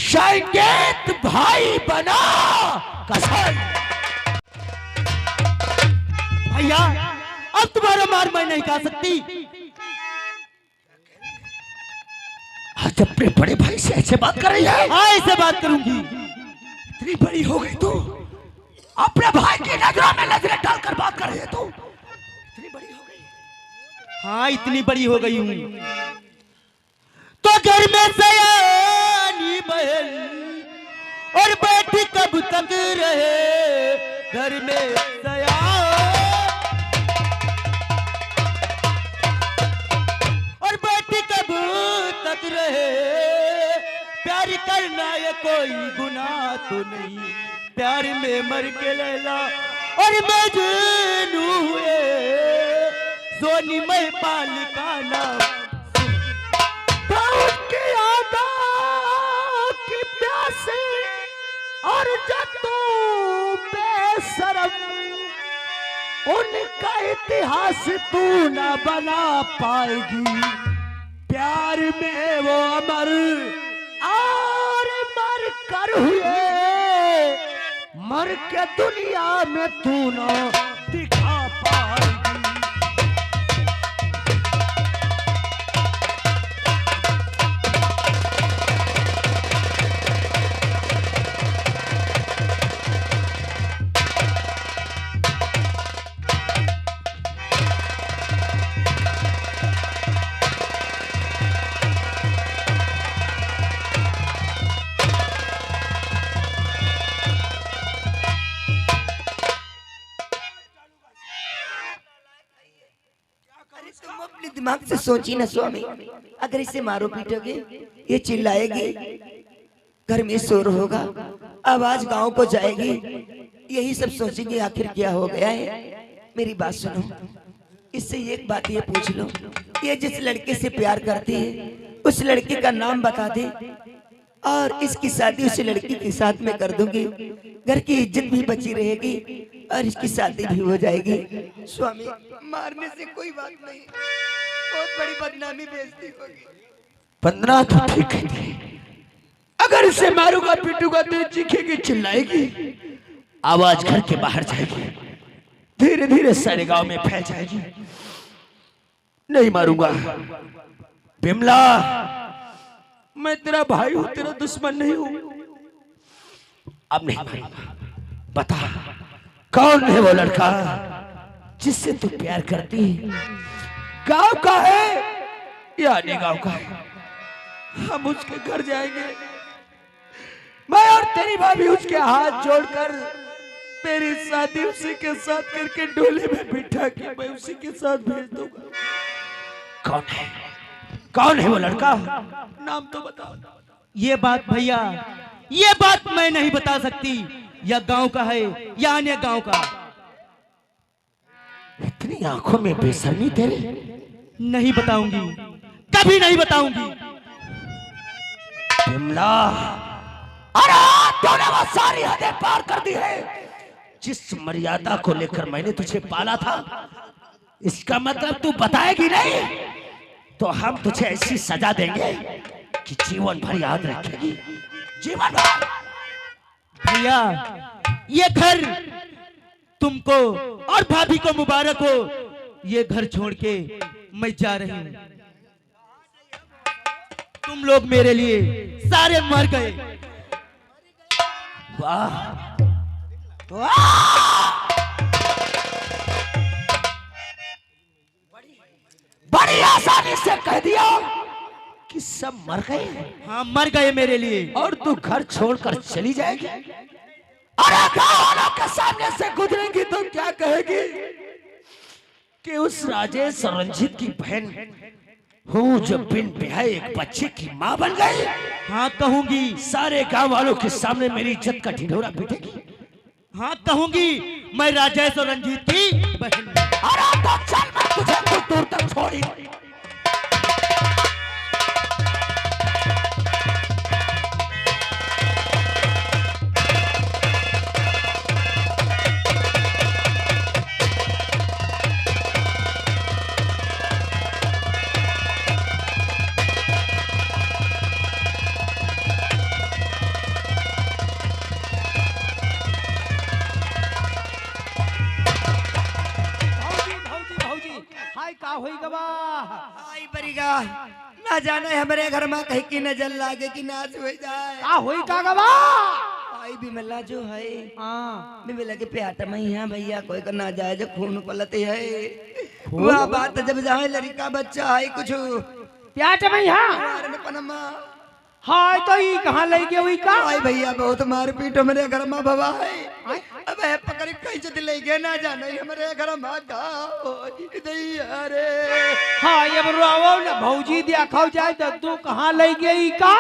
संकेत भाई बना कसम। भैया अब तुम्हारा मार मैं नहीं खा सकती। आज अपने बड़े भाई से ऐसे बात कर रही है? हाँ ऐसे बात करूंगी। इतनी बड़ी हो गई तू, अपने भाई की नजरों में नजरें डालकर बात कर रही है तू? इतनी बड़ी हो गई? हाँ इतनी बड़ी हो गई हूँ तो घर में सयानी बहन और बेटी कब तक रहे घर में और बेटी कब तक रहे। प्यार करना ये कोई गुनाह तो नहीं, प्यार में मर के लैला और मजनू हुए सोनी में पाल का नाम की आदा की प्यासे और जतू बेशरम, उनका इतिहास तू ना बना पाएगी। प्यार में वो अमर और मर कर हुए, मर के दुनिया में तू ना दिखा पाएगी। तुम अपने दिमाग से सोची ना स्वामी, अगर इसे मारो पीटोगे ये चिल्लाएगी, घर में शोर होगा, आवाज गांव को जाएगी, यही सब सोचेंगे आखिर क्या हो गया है। मेरी बात सुनो, इससे एक बात ये पूछ लो, ये जिस लड़के से प्यार करती है उस लड़के का नाम बता दे और इसकी शादी उस लड़की के साथ में कर दूंगी, घर की इज्जत भी बची रहेगी और इसकी शादी भी हो जाएगी। स्वामी मारने से कोई बात नहीं, बहुत बड़ी बदनामी बेइज्जती होगी। 15 तो ठीक है, अगर इसे मारूंगा पीटूंगा तो चीखेगी चिल्लाएगी, आवाज घर के बाहर जाएगी, धीरे धीरे सारे गांव में फैल जाएगी। नहीं मारूंगा बिमला, मैं तेरा भाई हूं, तेरा दुश्मन नहीं हूं। अब नहीं मारूंगा। बता कौन है वो लड़का जिससे तू प्यार करती है? गांव का है या अन्य गांव का है? हम उसके घर जाएंगे, मैं और तेरी भाभी उसके हाथ जोड़कर तेरी शादी उसी के साथ करके डोले में बिठा के मैं उसी के साथ भेज दूंगा। कौन है, कौन है वो लड़का? नाम तो बताओ। ये बात भैया, ये बात मैं नहीं बता सकती, या गांव का है या अन्य गांव का। इतनी आंखों में बेशर्मी तेरे? नहीं बताऊंगी, कभी नहीं बताऊंगी। बिमला, अरे तूने वो सारी हदें पार कर दी है। जिस मर्यादा को लेकर मैंने तुझे पाला था, इसका मतलब तू बताएगी नहीं तो हम तुझे ऐसी सजा देंगे कि जीवन भर याद रखेगी, जीवन भर। भैया ये घर तुमको और भाभी को मुबारक हो, ये घर छोड़ के मैं जा रही हूं। तुम लोग मेरे लिए सारे मर गए। वाह वाह, बड़ी आसानी से कह दिया कि सब मर गए। हाँ मर गए मेरे लिए। और तू घर छोड़कर चली जाएगी? अरे गाँव वालों के सामने से गुजरेंगी तो क्या कहेगी कि उस राजेश रंजीत की बहन हूँ जो बिन ब्याहे एक बच्चे की माँ बन गई? हाँ कहूंगी। सारे गांव वालों के सामने मेरी इज्जत का ढिंढोरा पीटेगी? हाँ कहूंगी, मैं राजेश और रंजीत की बहन। अरे तो चल, मैं तुझे कुछ दूर तक छोड़ी। गवाह। आई बरिगा ना जाने हमारे घर में कहीं की नजर लागे कि नाच हो जाए। का होई का गवाह। आई बिमला जो है हाँ बिमला के प्याट में ही है भैया कोई का ना जाए जो खून पलते है। वह बात जब जाए लड़का बच्चा है कुछ प्याट में यहाँ मारन पनमा हाय तो ई कहाँ ले गए हुई का। आई भैया बहुत मार पीट मेरे घर में भवा है। अब है पकड़ कहीं से ले गए ना जाने हमारे घर में दैया रे। हाँ ये बरुआओ ना भौजी दिया खाओ जाए तो तू कहाँ ले गई का।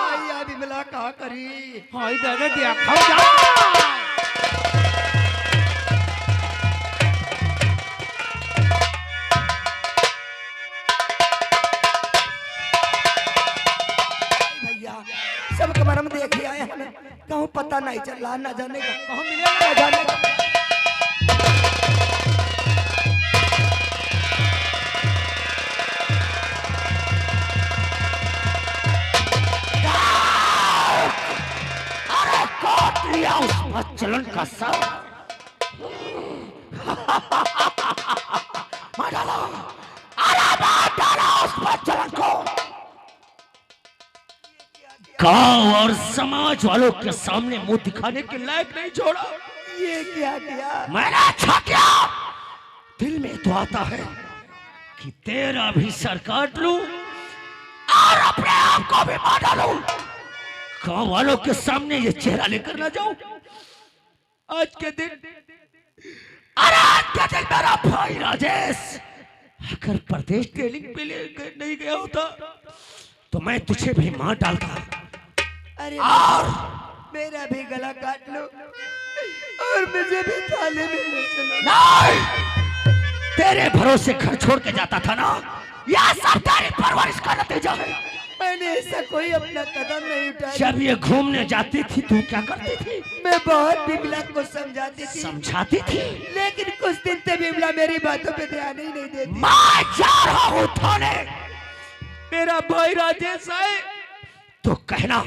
आई अभी मिला कहा करी। हाँ इधर दिया खाओ जाए। सब कमर में देखे आए हैं कहूँ पता नहीं चल रहा ना जाने का कहूँ मिलेगा ना जाने का। अरे काट लिया उस चलन का सब। मार डालो, अरे मार डालो उस चलन को। गांव और समाज वालों के सामने मुंह दिखाने के लायक नहीं छोड़ा। ये क्या किया। मैंने अच्छा किया। दिल में तो आता है कि तेरा भी सर काट लूं और अपने आप को भी मार डालूं। गांव वालों के सामने ये चेहरा लेकर ना जाऊं। आज के दिन मेरा भाई राजेश अगर प्रदेश ट्रेनिंग पे नहीं गया होता तो मैं तुझे भी मार डालता। अरे और मेरा भी गला काट लो और मुझे भी थाने में ले चलो। नहीं, तेरे भरोसे घर छोड़ के जाता था ना, यह सब तेरी परवरिश का नतीजा है। मैंने ऐसा कोई अपना कदम नहीं उठाया। जब ये घूमने जाती थी तू क्या करती थी। मैं बहुत बिमला को समझाती थी समझाती थी, लेकिन कुछ दिन से बिमला मेरी बातों पे ध्यान ही नहीं देती। मैं जा रहा हूँ थाने। मेरा भाई राजेश आए तो कहना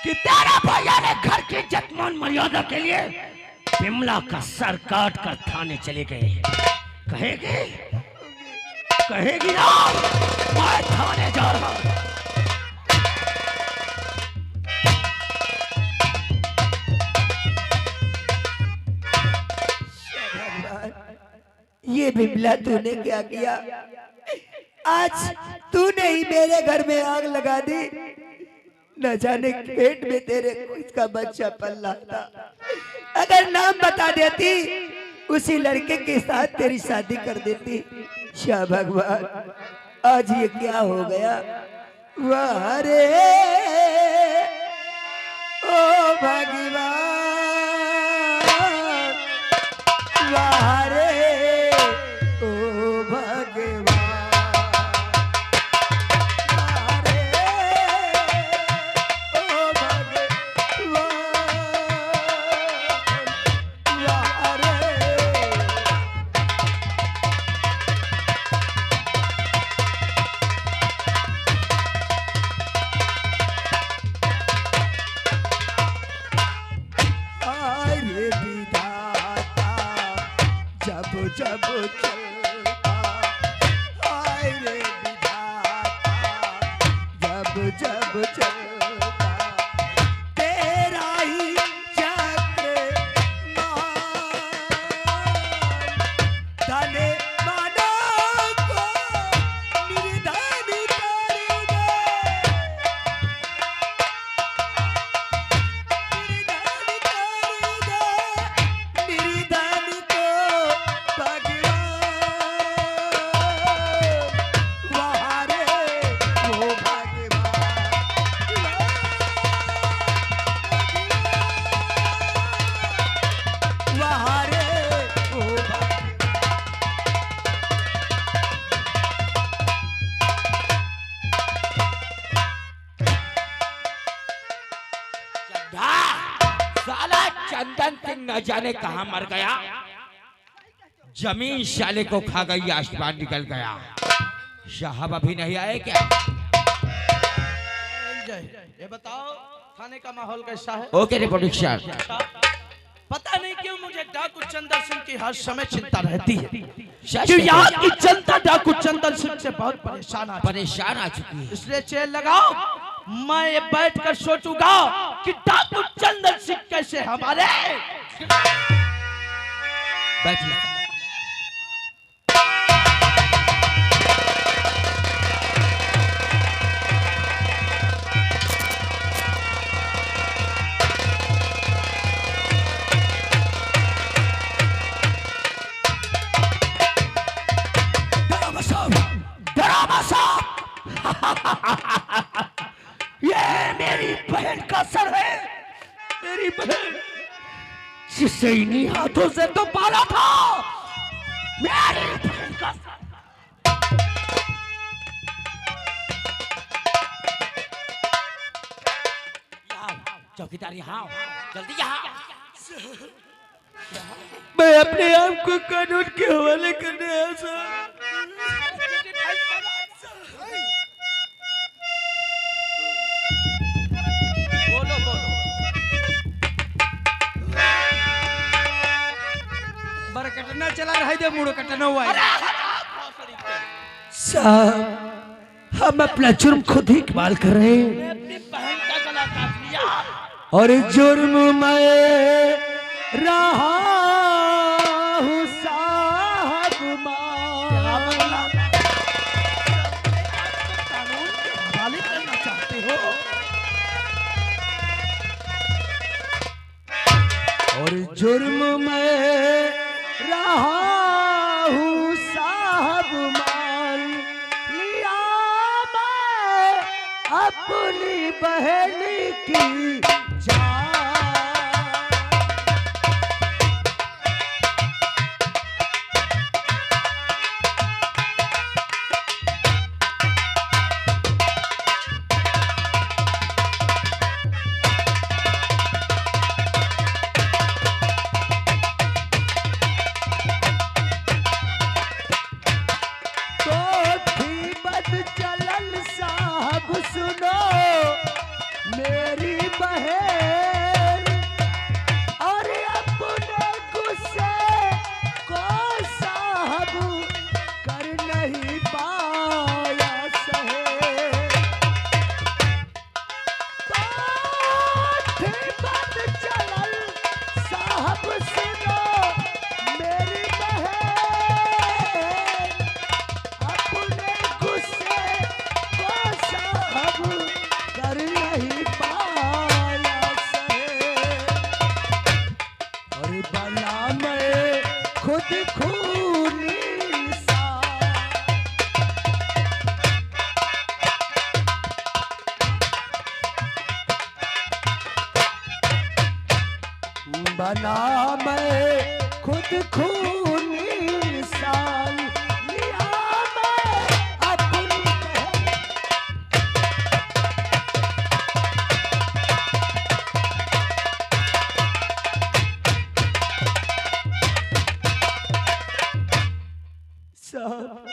कि तेरा भैया ने घर की इज्जत मान मर्यादा के लिए बिमला का सर काट कर थाने चले गए। कहेगी कहेगी ना मैं थाने जा रहा हूं। ये बिमला तूने क्या किया। आज तूने ही मेरे घर में आग लगा दी। न जाने पेट में तेरे इसका बच्चा पल रहा था। अगर नाम बता देती उसी लड़के के साथ तेरी शादी कर देती। शाह भगवान आज ये क्या हो गया। वाह रे ओ भगवान वाह रे ओ भगवान वाह रे ओ भगवान वाह रे। अरे विधाता जब जब चलता। अरे विधाता जब जब चलता। तेरा ही चक्र धने मानो को निर्धन कर दे। निर्धन को भगवान वहाँ रे वो भगवान वहाँ रे वो भगवान। साला चंदन सिंह न जाने कहाँ मर गया। जमीन साले को खा गई, आसमान निकल गया। साहब अभी नहीं आए क्या? ये बताओ थाने का माहौल कैसा है। Okay reporting sir. पता नहीं क्यों मुझे डाकू चंदन सिंह की हर समय चिंता रहती है सच कि में यहाँ की जनता डाकू चंदन सिंह से बहुत परेशान आ चुकी है। इसलिए चेल लगाओ, मैं ये बैठ कर सोचूंगा कि डाकू चंदन सिंह कैसे हमारे बैठिए। डरावा साहब ये मेरी बहन का सर है, मेरी बहन जिसे इन्हीं हाथों से तो पाला था, मेरी बहन का सर। चौकीदार यहाँ जल्दी यहाँ। मैं अपने आप को कानून के हवाले करने आया सर। बोलो बोलो। बर कटना चला रहा है, मुड़ो कटना हुआ है। साहब हम अपना जुर्म खुद ही कमाल कर रहे हैं, अपनी बहन का गला काट लिया और जुर्म मैं रहा हूँ साहब कानून के हवाले करना चाहते हो। और जुर्म मैं रहा हूँ साहब मान लिया मैं अपनी बहन की जान। चलल साहब सुनो मेरी बहन, और अपने गुस्से को साहब कर नहीं पाया सहे। बात चलल साहब सुनो मेरी बहन, अपने गुस्से को साहब कर नहीं पाया सहे। और भला मैं खुद खूनी सा बना, मैं खुद खूनी इंसान लिया मैं अपनी बहन। साहब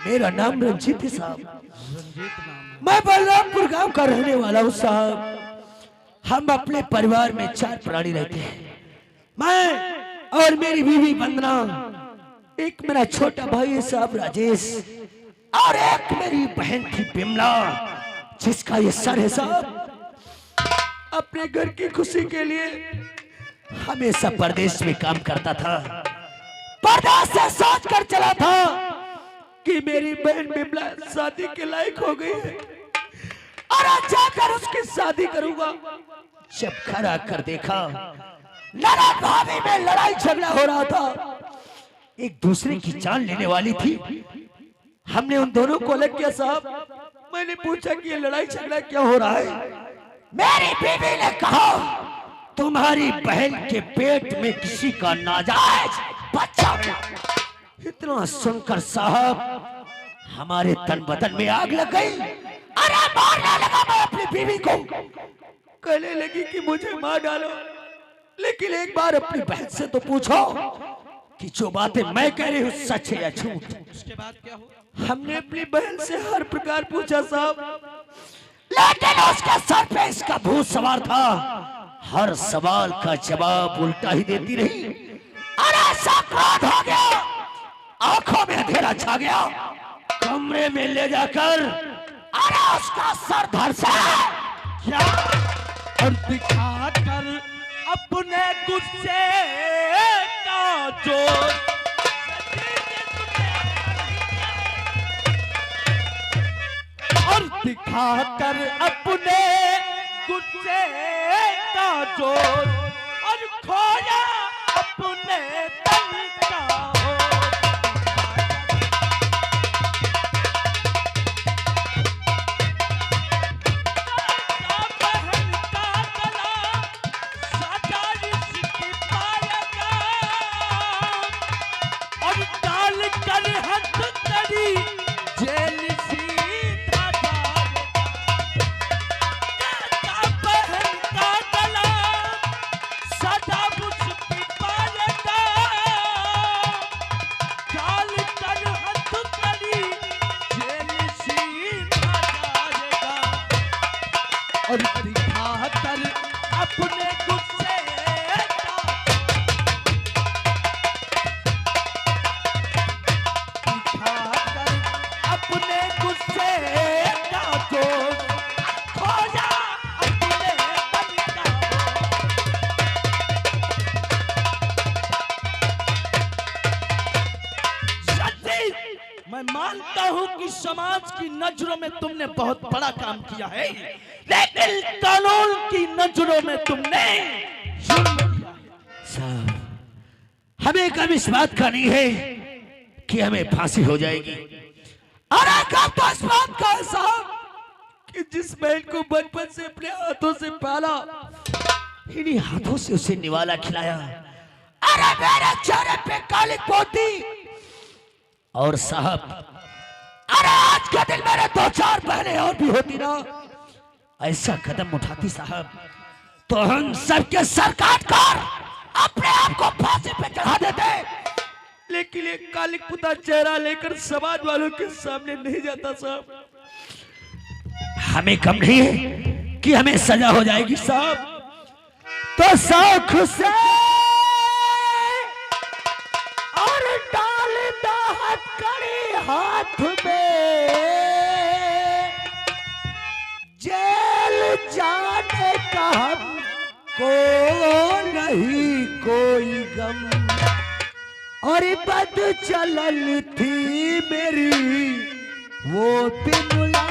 मेरा नाम रंजीत है साहब, मैं बलरामपुर गांव का रहने वाला हूँ साहब। हम अपने परिवार में 4 प्राणी रहते हैं, मैं और मेरी बीवी वंदना, एक मेरा छोटा भाई है साहब राजेश, और एक मेरी बहन थी बिमला जिसका ये सर है साहब। अपने घर की खुशी के लिए हमेशा परदेश में काम करता था। परदेश से सोच कर चला था कि मेरी बहन बिमला शादी के लायक हो गई है और आज जाकर उसकी शादी करूंगा। जब घर आकर देखा ननद भाभी में लड़ाई झगड़ा हो रहा था, एक दूसरे की जान लेने वाली थी। हमने उन दोनों को अलग किया साहब। मैंने पूछा कि ये लड़ाई झगड़ा क्या हो रहा है। मेरी बीवी ने कहा तुम्हारी बहन के पेट में किसी का नाजायज बच्चा। इतना सुनकर साहब हमारे तन बदन में आग लग गई। अरे मारने लगा मैं अपनी बीवी को, कहने लगी कि मुझे मार डालो, लेकिन एक बार अपनी बहन से तो पूछो कि जो बातें मैं कह रही हूँ सच है या झूठ। उसके बाद क्या हुआ? हमने अपनी बहन से हर प्रकार पूछा साहब, लेकिन उसके सर पे इसका भूत सवार था। हर सवाल का जवाब उल्टा ही देती रही। अरे ऐसा क्रोध हो गया, आंखों में अंधेरा छा गया। कमरे में ले जाकर अरे उसका सर धड़ से क्या और दिखाकर अपने गुस्से का जोर, और दिखाकर अपने गुस्से का जोर, और खोया अपने तन का होश। और दिखाकर अपने गुस्से का, दिखाकर अपने गुस्से का जोश, खोया अपने तन का होश। मैं मानता हूं कि समाज की नजरों में तुमने बहुत बड़ा काम किया है, लेकिन कानून की नजरों में तुमने जुल्म किया है। साहब, हमें कब इस बात का नहीं है कि हमें फांसी हो जाएगी। अरे कब तो इस बात का है साहब कि जिस बहन को बचपन से अपने हाथों से पाला, इन्हीं हाथों से उसे निवाला खिलाया। अरे मेरे चेहरे पे काली पोती, और साहब अरे आज के दिन मेरे 2-4 बहनें और भी होती ना, ऐसा कदम उठाती साहब तो हम सबके सर काट कर अपने आप को फांसी पे चढ़ा देते। लेकिन एक कालिक पुता चेहरा लेकर समाज वालों के सामने नहीं जाता साहब। हमें कम नहीं है कि हमें सजा हो जाएगी साहब, तो शौक से और डाल दा हथकड़ी हाथ में, जेल जाने का हमको नहीं कोई गम, और बद चलन थी मेरी वो बिमला।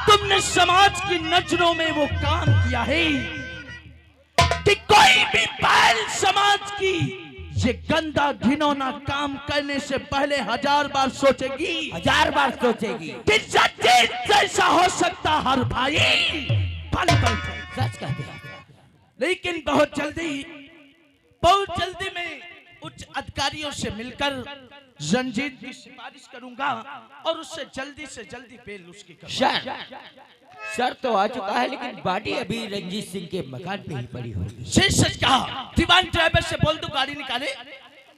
तुमने समाज की नजरों में वो काम किया है कि कोई भी पहल समाज की ये गंदा घिनौना काम करने से पहले 1000 बार सोचेगी, 1000 बार सोचेगी कि जज्जित जैसा हो सकता हर भाई पल पल सच कहते हैं। लेकिन बहुत जल्दी में उच्च अधिकारियों से मिलकर रंजीत की सिफारिश करूंगा और उससे जल्दी से जल्दी बेल उसकी करूंगा। सर तो आ चुका है, लेकिन बाटी अभी रंजीत सिंह के मकान पे ही पड़ी होगी। सच कहा। दीवान ड्राइवर से बोल दो गाड़ी निकाले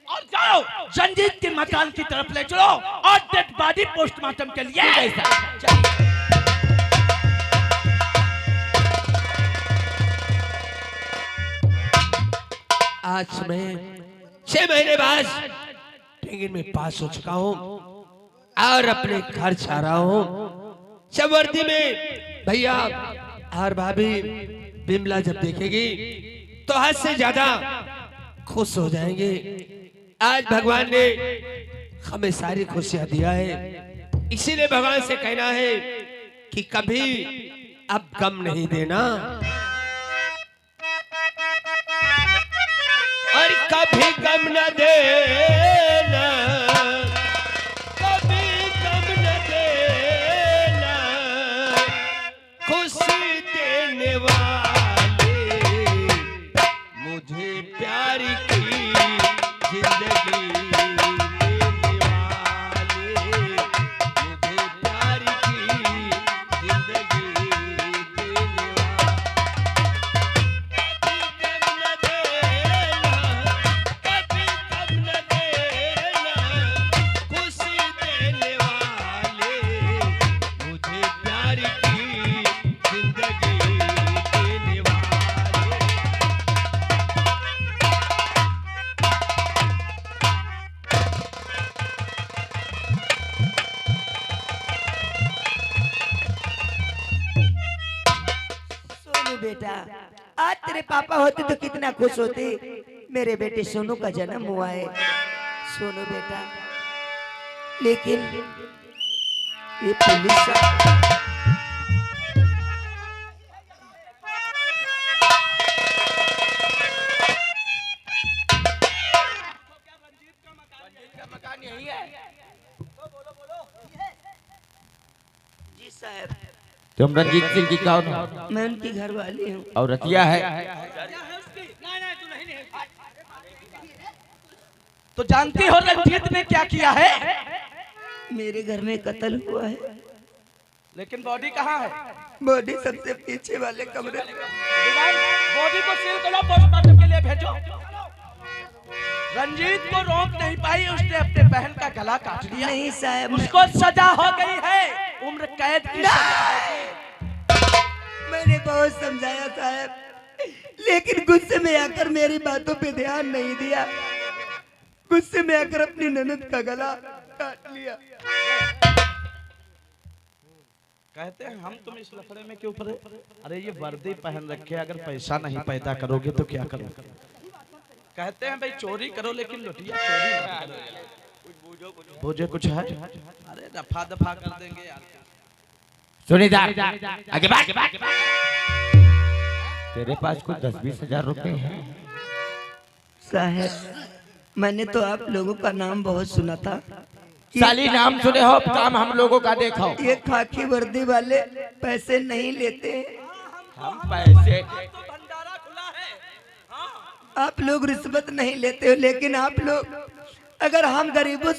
और जाओ रंजीत के मकान की तरफ ले चलो और डेड बॉडी पोस्टमार्टम के लिए। आज मैं 6 महीने बाद टेंगिन में पास हो चुका हूँ और अपने घर जा रहा हूँ। सब वर्दी में भैया और भाभी बिमला जब देखेगी तो हद से ज्यादा खुश हो जाएंगे। आज भगवान ने हमें सारी खुशियां दिया है, इसीलिए भगवान से कहना है कि कभी अब गम नहीं देना। और कभी गम न देना, कभी गम न देना, खुशी देने वाले, मुझे प्यार की जिंदगी देने वाले, मुझे प्यार की जिंदगी देने वाले, कभी गम न देना, खुशी देने वाले, मुझे प्यार की जिंदगी देने वाले। सोनू बेटा, आज तेरे पापा होते तो कितना खुश होते। मेरे बेटे सोनू का जन्म हुआ है। सोनू बेटा, लेकिन ये पुलिस जी साहब, तुम रंजीत सिंह की कौन हो? मैं उनकी घरवाली हूँ। और रतिया है? तो जानती हो रंजीत ने क्या किया है? मेरे घर में कत्ल हुआ है। लेकिन बॉडी कहाँ है? बॉडी सबसे पीछे वाले कमरे में। बॉडी को सील करो, पोस्टमार्टम के लिए भेजो। रंजीत को रोक नहीं पाई, उसने अपने बहन का गला काट लिया। नहीं साहब, उसको सजा हो गई है, उम्र कैद की सजा होगी। मैंने बहुत समझाया साहब, लेकिन गुस्से में आकर मेरी बातों पे ध्यान नहीं दिया। गुस्से में आकर अपनी ननद का गला काट लिया। कहते हैं हम तुम इस लफड़े में क्यों पड़े? अरे ये वर्दी पहन रखे, अगर पैसा नहीं पैदा करोगे तो क्या करोगे? कहते हैं भाई चोरी करो लेकिन लुटिया चोरी मत करो। बोझे कुछ है? अरे दफा दफा कर देंगे यार। सुनीदार आगे बात। तेरे पास कुछ 10-20 हजार रुपए हैं? साहब, मैंने तो आप लोगों का नाम बहुत सुना था। साली नाम सुने हो, काम हम लोगों का देखो। ये खाकी वर्दी वाले पैसे नहीं लेते। हम पैसे भंडारा खुला है। आप लोग रिश्वत नहीं लेते हो, लेकिन आप लोग अगर हम गरीबों